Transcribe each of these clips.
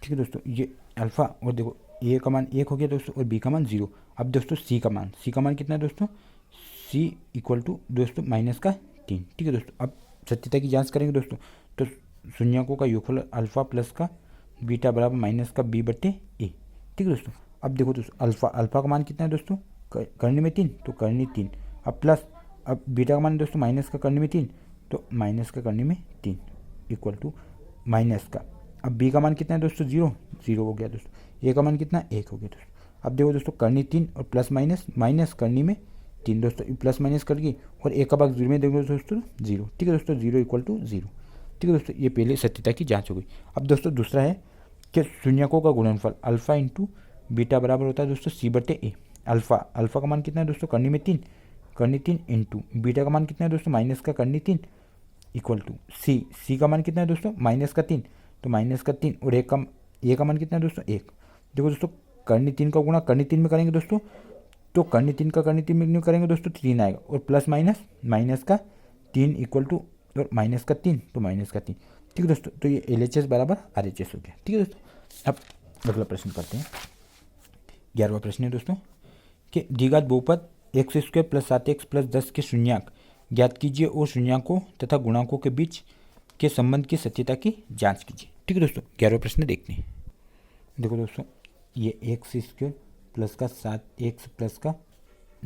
ठीक है दोस्तों, ये अल्फ़ा और देखो ए का मान 1 हो गया दोस्तों और बी का मान 0। अब दोस्तों सी का मान कितना है दोस्तों, सी इक्वल टू दोस्तों -3। ठीक है दोस्तों, अब सत्यता की जांच करेंगे दोस्तों। तो शून्यकों का योगफल अल्फ़ा प्लस का बीटा बराबर -b/a। ठीक है दोस्तों, अब देखो दोस्तों अल्फ़ा का मान कितना है दोस्तों, करने में 3 तो करने 3, अब प्लस, अब बीटा का मान दोस्तों माइनस का करने में 3 तो माइनस का करने में 3 इक्वल टू माइनस का। अब बी का मान कितना है दोस्तों, 0 हो गया दोस्तों। ए का मान कितना, 1 हो गया दोस्तों। अब देखो दोस्तों करनी 3 और प्लस माइनस करनी में 3 दोस्तों, प्लस माइनस कर गई और एक का भाग 0 में देखो दोस्तों 0। ठीक है दोस्तों, 0 इक्वल टू 0। ठीक है दोस्तों, ये पहले सत्यता की जांच हो गई। अब दोस्तों दूसरा है कि शून्यकों का गुणनफल अल्फ़ा इंटू बीटा बराबर होता है दोस्तों c/a। अल्फ़ा का मान कितना है दोस्तों, करनी में 3 इंटू बीटा का मान कितना है दोस्तों, माइनस का करनी 3 इक्वल टू सी का मान कितना है दोस्तों, -3 तो -3 और ए का मान कितना है दोस्तों, 1। देखो दोस्तों करनी 3 का गुणा करनी 3 में करेंगे दोस्तों, तो करनी 3 का करनी 3 में करेंगे दोस्तों 3 आएगा और प्लस माइनस का 3 इक्वल टू और माइनस का 3 तो माइनस का 3। ठीक है दोस्तों, तो ये LHS बराबर RHS हो गया। ठीक है दोस्तों, अब अगला प्रश्न करते हैं। 11वां प्रश्न है दोस्तों कि द्विघात बहुपद x² + 7x + 10 के शून्याक ज्ञात कीजिए और शून्याकों तथा गुणांकों के बीच के संबंध की सत्यता की जांच कीजिए। ठीक है दोस्तों, 11वां प्रश्न देखते हैं। देखो दोस्तों ये x² प्लस का 7x प्लस का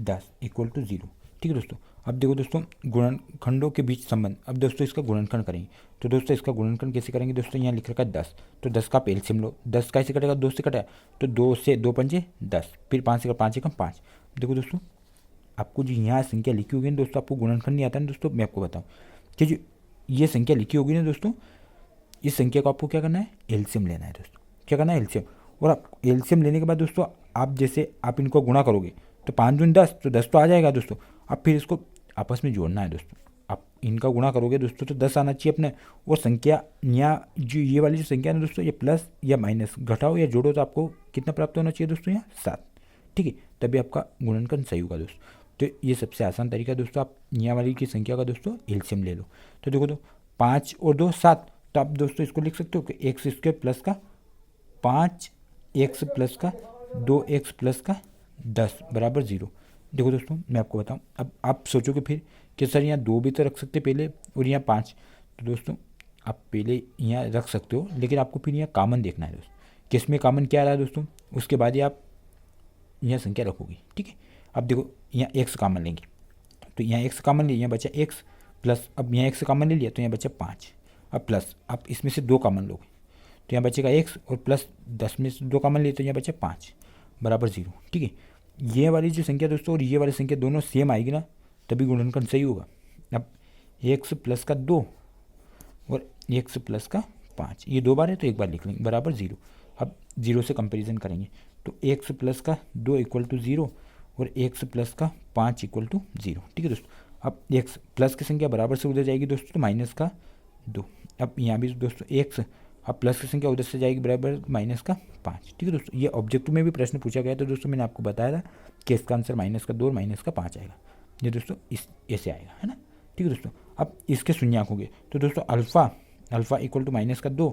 10 इक्वल टू 0। ठीक है दोस्तों, अब देखो दोस्तों गुणनखंडों के बीच संबंध। अब दोस्तों इसका गुणनखंड करेंगे, तो दोस्तों इसका गुणनखंड कैसे करेंगे दोस्तों, यहाँ लिख रखा है 10, तो 10 का आप एलसीएम लो। 10 कैसे कटेगा, 2 से कटेगा तो 2 से 2 पंजे 10, फिर 5 से 5 एकम 5। देखो दोस्तों आपको जो यहाँ संख्या लिखी होगी ना दोस्तों, आपको गुणनखंड नहीं आता ना दोस्तों, मैं आपको बताऊँ कि जो ये संख्या लिखी होगी ना दोस्तों, इस संख्या को आपको क्या करना है, एलसीएम लेना है दोस्तों। क्या करना है, एलसीएम। और आप एलसीएम लेने के बाद दोस्तों आप जैसे आप इनको गुणा करोगे तो 5 दूनी 10 तो 10 तो आ जाएगा दोस्तों। अब फिर इसको आपस में जोड़ना है दोस्तों। आप इनका गुणा करोगे दोस्तों तो 10 आना चाहिए अपने, और संख्या यहाँ जो ये वाली जो संख्या है दोस्तों, ये प्लस या माइनस घटाओ या जोड़ो तो आपको कितना प्राप्त होना चाहिए दोस्तों, यहाँ 7। ठीक है, तभी आपका गुणनखंड सही होगा दोस्तों। तो ये सबसे आसान तरीका है दोस्तों, आप यहाँ वाली की संख्या का दोस्तों एलसीएम ले लो। तो देखो तो 5 और 2 7, तो आप दोस्तों इसको लिख सकते हो कि x² प्लस का 5x प्लस का 2x प्लस का 10 बराबर 0। देखो दोस्तों मैं आपको बताऊं, अब आप सोचोगे फिर कि सर यहाँ 2 भी तो रख सकते पहले और यहाँ 5, तो दोस्तों आप पहले यहाँ रख सकते हो, लेकिन आपको फिर यहाँ कॉमन देखना है दोस्तों, किस में कॉमन क्या आ रहा है दोस्तों, उसके बाद ही आप यहाँ संख्या रखोगे। ठीक है, अब देखो यहाँ x कॉमन लेंगे, तो यहाँ x कॉमन लिया, यहाँ बचा x प्लस, अब यहाँ x कॉमन ले लिया तो यहाँ बचा 5। अब प्लस आप इसमें से 2 कॉमन लोगे तो यहाँ बचेगा x और प्लस 10 में से 2 कॉमन लिए तो यहाँ बचा 5 बराबर 0। ठीक है, ये वाली जो संख्या दोस्तों और ये वाली संख्या दोनों सेम आएगी ना, तभी गुणनखंड सही होगा। अब x प्लस का 2 और x प्लस का 5, ये 2 बार है तो एक बार लिख लेंगे बराबर 0। अब 0 से कंपेरिजन करेंगे तो x प्लस का 2 इक्वल टू 0 और x प्लस का 5 इक्वल टू 0। ठीक है दोस्तों, अब x प्लस की संख्या बराबर से उधर जाएगी दोस्तों तो माइनस का 2। अब यहाँ भी दोस्तों x, अब प्लस की संख्या उधर से जाएगी बराबर माइनस का 5। ठीक है दोस्तों, ये ऑब्जेक्टिव में भी प्रश्न पूछा गया तो दोस्तों मैंने आपको बताया था कि इसका आंसर माइनस का 2 और माइनस का 5 आएगा। ये दोस्तों इस ऐसे आएगा, है ना। ठीक है दोस्तों, अब इसके शून्यक हो गए तो दोस्तों अल्फ़ा इक्वल टू माइनस का 2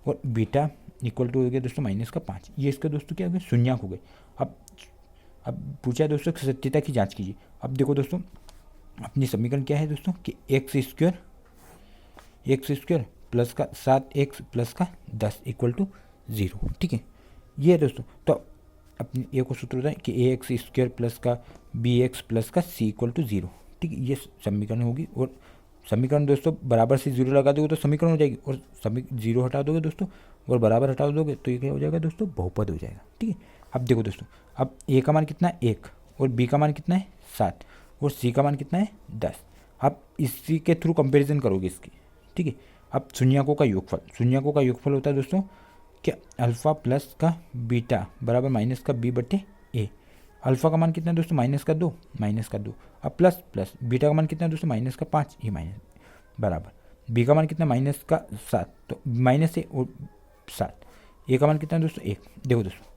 और बीटा इक्वल टू हो गया दोस्तों माइनस का 5। ये इसके दोस्तों क्या हो गए, शून्यक हो गए। अब पूछा है दोस्तों सत्यता की जांच कीजिए। अब देखो दोस्तों अपनी समीकरण क्या है दोस्तों कि x² प्लस का 7x प्लस का 10 इक्वल टू 0। ठीक है, ये है दोस्तों। तो अपनी ए को सूत्र होता है कि ax² प्लस का bx प्लस का c इक्वल टू 0। ठीक है, ये समीकरण होगी। और समीकरण दोस्तों बराबर से 0 लगा दोगे तो समीकरण हो जाएगी, और 0 हटा दोगे दोस्तों और बराबर हटा दोगे तो ये क्या हो जाएगा दोस्तों, बहुपद हो जाएगा। ठीक है, अब देखो दोस्तों, अब ए का मान कितना है 1 और बी का मान कितना है 7 और सी का मान कितना है 10। आप इसी के थ्रू कंपैरिजन करोगे इसकी। ठीक है, अब शून्यकों का योगफल होता है दोस्तों कि अल्फ़ा प्लस का बीटा बराबर माइनस का b/a। अल्फ़ा का मान कितना है दोस्तों, माइनस का 2। अब प्लस बीटा का मान कितना है दोस्तों, माइनस का 5, ये माइनस बराबर बी का मान कितना, माइनस का 7 तो माइनस है और 7। ए का मान कितना है दोस्तों 1। देखो दोस्तों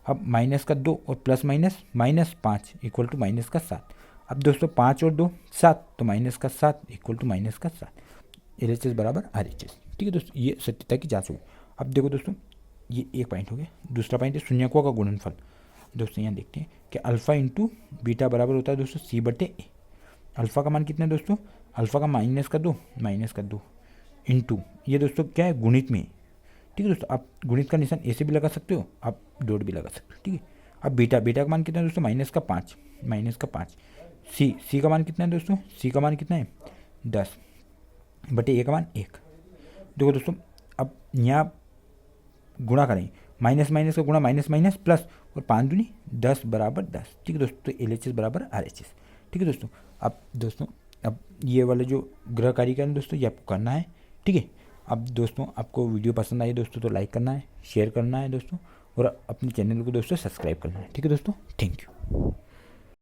अब माइनस का 2 और प्लस -5 इक्वल टू माइनस का 7। अब दोस्तों 5 और 2 7 तो माइनस का 7 इक्वल टू माइनस का 7। LHS बराबर RHS। ठीक है दोस्तों, ये सत्यता की जांच होगी। अब देखो दोस्तों ये एक पॉइंट हो गया। दूसरा पॉइंट है शून्यकों का गुणनफल। दोस्तों यहाँ देखते हैं कि अल्फ़ा इंटू बीटा बराबर होता है दोस्तों सी बटे ए। अल्फ़ा का मान कितना है दोस्तों, अल्फ़ा का माइनस का दो इंटू ये दोस्तों क्या है गुणित में, ठीक है दोस्तों। आप गुणित का निशान ऐसे भी लगा सकते हो, आप डॉट भी लगा सकते हो, ठीक है। अब बीटा का मान कितना है दोस्तों, माइनस का पाँच। सी का मान कितना है दोस्तों, सी का मान कितना है 10 बटे ए का मान 1। देखो दोस्तों अब यहाँ गुणा करें, माइनस का गुणा माइनस प्लस और 5 दूनी 10 बराबर 10, ठीक है दोस्तों। तो LHS बराबर RHS, ठीक है दोस्तों। अब ये वाले जो ग्रह कार्य है दोस्तों ये आपको करना है, ठीक है। अब दोस्तों आपको वीडियो पसंद आई दोस्तों तो लाइक करना है, शेयर करना है दोस्तों, और अपने चैनल को दोस्तों सब्सक्राइब करना है, ठीक है दोस्तों। Thank you.